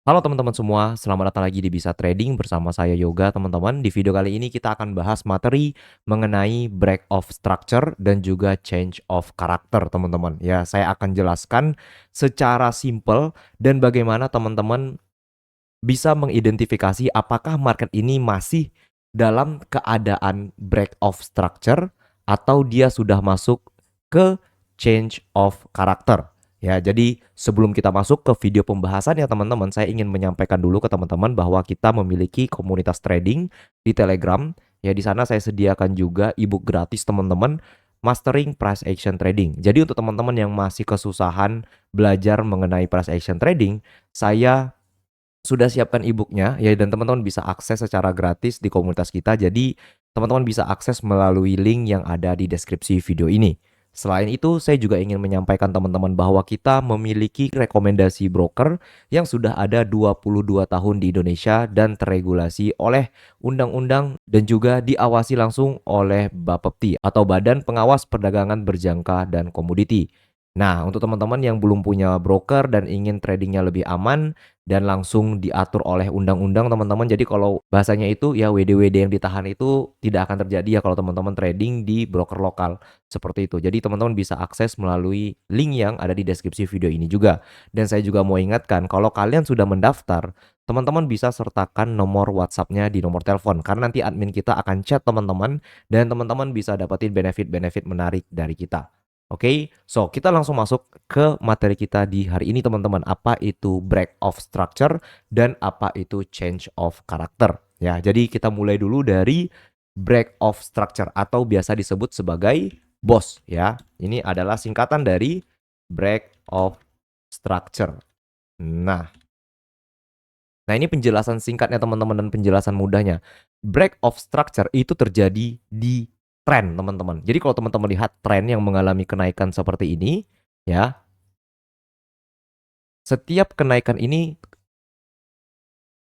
Halo teman-teman semua, selamat datang lagi di Bisa Trading bersama saya Yoga teman-teman. Di video kali ini kita akan bahas materi mengenai break of structure dan juga change of character teman-teman. Ya, saya akan jelaskan secara simple dan bagaimana teman-teman bisa mengidentifikasi apakah market ini masih dalam keadaan break of structure atau dia sudah masuk ke change of character. Ya, jadi sebelum kita masuk ke video pembahasan ya teman-teman, saya ingin menyampaikan dulu ke teman-teman bahwa kita memiliki komunitas trading di Telegram. Ya, di sana saya sediakan juga ebook gratis teman-teman, Mastering Price Action Trading. Jadi untuk teman-teman yang masih kesusahan belajar mengenai price action trading, saya sudah siapkan e-booknya ya, dan teman-teman bisa akses secara gratis di komunitas kita. Jadi teman-teman bisa akses melalui link yang ada di deskripsi video ini. Selain itu, saya juga ingin menyampaikan teman-teman bahwa kita memiliki rekomendasi broker yang sudah ada 22 tahun di Indonesia dan terregulasi oleh undang-undang dan juga diawasi langsung oleh Bapepti atau Badan Pengawas Perdagangan Berjangka dan Komoditi. Nah, untuk teman-teman yang belum punya broker dan ingin tradingnya lebih aman dan langsung diatur oleh undang-undang teman-teman. Jadi kalau bahasanya itu ya WD-WD yang ditahan itu tidak akan terjadi ya kalau teman-teman trading di broker lokal seperti itu. Jadi teman-teman bisa akses melalui link yang ada di deskripsi video ini juga. Dan saya juga mau ingatkan kalau kalian sudah mendaftar, teman-teman bisa sertakan nomor WhatsApp-nya di nomor telepon karena nanti admin kita akan chat teman-teman dan teman-teman bisa dapetin benefit-benefit menarik dari kita. Oke, so kita langsung masuk ke materi kita di hari ini teman-teman. Apa itu break of structure dan apa itu change of character. Ya, jadi kita mulai dulu dari break of structure atau biasa disebut sebagai BOS ya. Ini adalah singkatan dari break of structure. Nah, ini penjelasan singkatnya teman-teman dan penjelasan mudahnya. Break of structure itu terjadi di tren teman-teman. Jadi kalau teman-teman lihat tren yang mengalami kenaikan seperti ini, ya, setiap kenaikan ini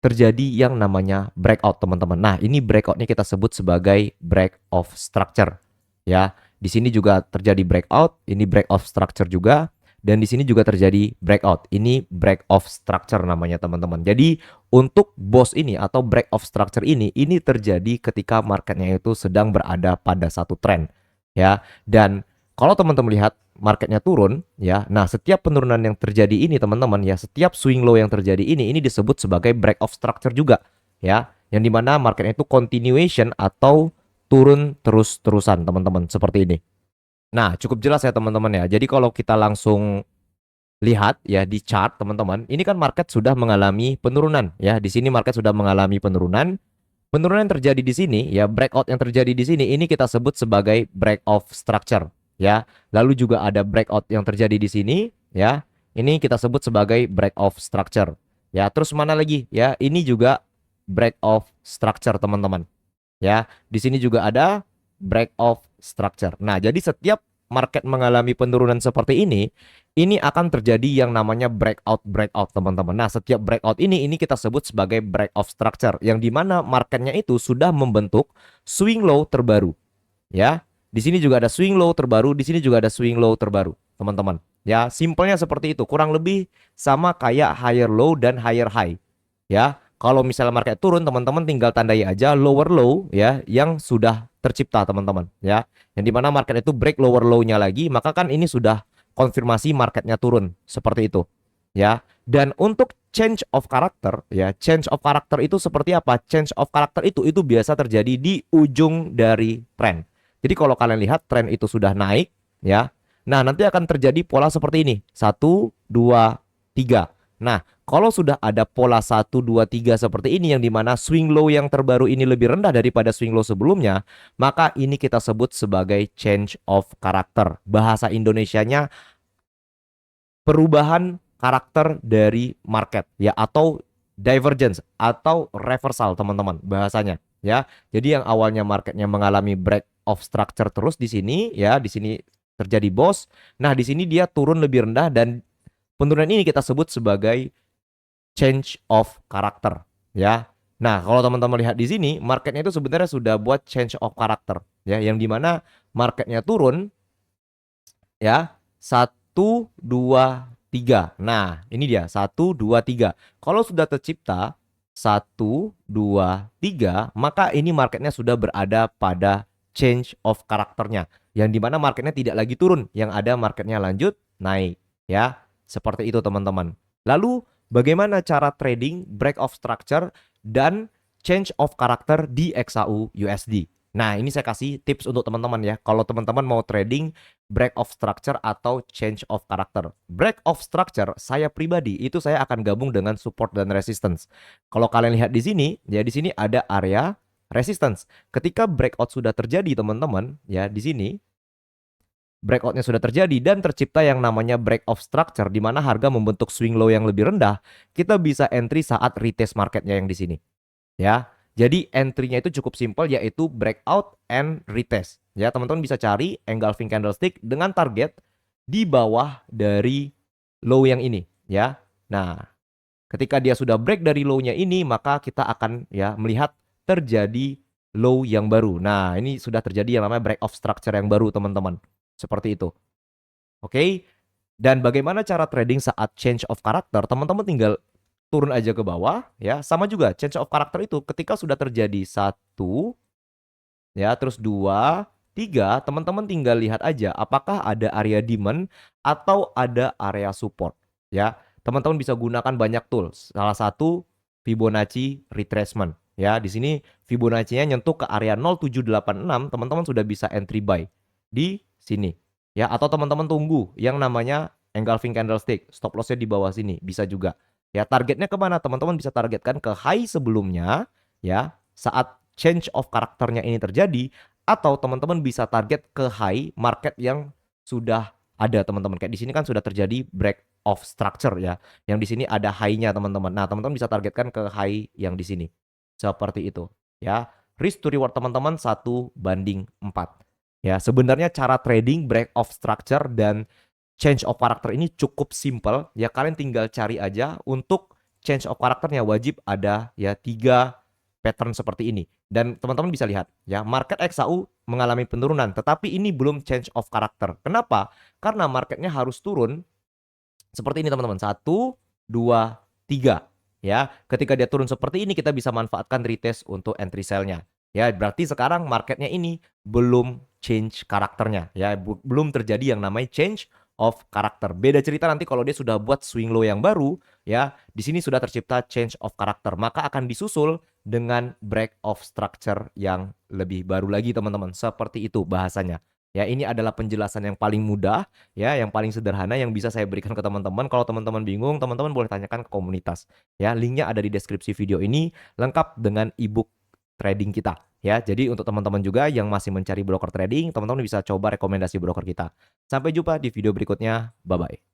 terjadi yang namanya breakout teman-teman. Nah, ini breakoutnya kita sebut sebagai break of structure. Ya, di sini juga terjadi breakout, ini break of structure juga. Dan di sini juga terjadi breakout. Ini break of structure namanya teman-teman. Jadi untuk BOS ini atau break of structure ini terjadi ketika marketnya itu sedang berada pada satu tren. Ya, dan kalau teman-teman lihat marketnya turun, ya, nah setiap penurunan yang terjadi ini teman-teman ya, setiap swing low yang terjadi ini disebut sebagai break of structure juga, ya, yang dimana marketnya itu continuation atau turun terus-terusan teman-teman seperti ini. Nah, cukup jelas ya teman-teman ya. Jadi kalau kita langsung lihat ya di chart teman-teman, ini kan market sudah mengalami penurunan ya. Di sini market sudah mengalami penurunan. Penurunan yang terjadi di sini ya, breakout yang terjadi di sini ini kita sebut sebagai break of structure ya. Lalu juga ada breakout yang terjadi di sini ya. Ini kita sebut sebagai break of structure. Ya, terus mana lagi ya? Ini juga break of structure teman-teman. Ya, di sini juga ada break of structure. Nah, jadi setiap market mengalami penurunan seperti ini akan terjadi yang namanya breakout teman-teman. Nah, setiap breakout ini kita sebut sebagai break of structure yang dimana marketnya itu sudah membentuk swing low terbaru. Ya, di sini juga ada swing low terbaru, di sini juga ada swing low terbaru, teman-teman. Ya, simpelnya seperti itu. Kurang lebih sama kayak higher low dan higher high. Ya, kalau misalnya market turun, teman-teman tinggal tandai aja lower low ya yang sudah tercipta, teman-teman. Ya, yang dimana market itu break lower low-nya lagi, maka kan ini sudah konfirmasi marketnya turun seperti itu. Ya, dan untuk change of character ya, change of character itu seperti apa? Change of character itu biasa terjadi di ujung dari tren. Jadi kalau kalian lihat tren itu sudah naik ya. Nah, nanti akan terjadi pola seperti ini. Satu, dua, tiga. Nah, kalau sudah ada pola satu, dua, tiga seperti ini yang dimana swing low yang terbaru ini lebih rendah daripada swing low sebelumnya, maka ini kita sebut sebagai change of character. Bahasa Indonesianya perubahan karakter dari market ya, atau divergence atau reversal teman-teman bahasanya ya. Jadi yang awalnya marketnya mengalami break of structure terus di sini ya, di sini terjadi BOS. Nah, di sini dia turun lebih rendah dan penurunan ini kita sebut sebagai change of character ya. Nah, kalau teman-teman lihat di sini marketnya itu sebenarnya sudah buat change of character ya, yang dimana marketnya turun ya, satu, dua, 3. Nah, ini dia 1, 2, 3. Kalau sudah tercipta 1, 2, 3, maka ini marketnya sudah berada pada change of karakternya. Yang dimana marketnya tidak lagi turun, yang ada marketnya lanjut naik. Ya, seperti itu teman-teman. Lalu, bagaimana cara trading break of structure dan change of karakter di XAU USD? Nah, ini saya kasih tips untuk teman-teman ya. Kalau teman-teman mau trading break of structure atau change of karakter. Break of structure, saya pribadi itu saya akan gabung dengan support dan resistance. Kalau kalian lihat di sini, ya di sini ada area resistance. Ketika breakout sudah terjadi teman-teman, ya di sini breakoutnya sudah terjadi dan tercipta yang namanya break of structure di mana harga membentuk swing low yang lebih rendah, kita bisa entry saat retest marketnya yang di sini. Ya, jadi entry-nya itu cukup simpel yaitu breakout and retest. Ya, teman-teman bisa cari engulfing candlestick dengan target di bawah dari low yang ini, ya. Nah, ketika dia sudah break dari low-nya ini, maka kita akan ya melihat terjadi low yang baru. Nah, ini sudah terjadi yang namanya break of structure yang baru, teman-teman. Seperti itu. Oke. Dan bagaimana cara trading saat change of character? Teman-teman tinggal turun aja ke bawah ya. Sama juga change of character itu ketika sudah terjadi 1 ya, terus 2, 3, teman-teman tinggal lihat aja apakah ada area demand atau ada area support ya. Teman-teman bisa gunakan banyak tools. Salah satu Fibonacci retracement ya. Di sini Fibonacci-nya nyentuh ke area 0786, teman-teman sudah bisa entry buy di sini. Ya, atau teman-teman tunggu yang namanya engulfing candlestick, stop loss-nya di bawah sini, bisa juga. Ya, targetnya kemana? Teman-teman bisa targetkan ke high sebelumnya, ya, saat change of karakternya ini terjadi, atau teman-teman bisa target ke high market yang sudah ada, teman-teman. Kayak di sini kan sudah terjadi break of structure ya, yang di sini ada high-nya, teman-teman. Nah, teman-teman bisa targetkan ke high yang di sini. Seperti itu, ya. Risk to reward teman-teman 1:4. Ya, sebenarnya cara trading break of structure dan change of karakter ini cukup simple. Ya, kalian tinggal cari aja untuk change of karakternya wajib ada ya 3 pattern seperti ini. Dan teman-teman bisa lihat ya, market XAU mengalami penurunan, tetapi ini belum change of karakter. Kenapa? Karena marketnya harus turun seperti ini teman-teman. 1, 2, 3. Ya, ketika dia turun seperti ini kita bisa manfaatkan retest untuk entry sell-nya. Ya, berarti sekarang marketnya ini belum change karakternya. Ya, belum terjadi yang namanya change of karakter. Beda cerita nanti kalau dia sudah buat swing low yang baru, ya, di sini sudah tercipta change of karakter, maka akan disusul dengan break of structure yang lebih baru lagi teman-teman. Seperti itu bahasanya. Ya, ini adalah penjelasan yang paling mudah, ya, yang paling sederhana yang bisa saya berikan ke teman-teman. Kalau teman-teman bingung, teman-teman boleh tanyakan ke komunitas. Ya, linknya ada di deskripsi video ini, lengkap dengan ebook trading kita. Ya, jadi untuk teman-teman juga yang masih mencari broker trading, teman-teman bisa coba rekomendasi broker kita. Sampai jumpa di video berikutnya. Bye-bye.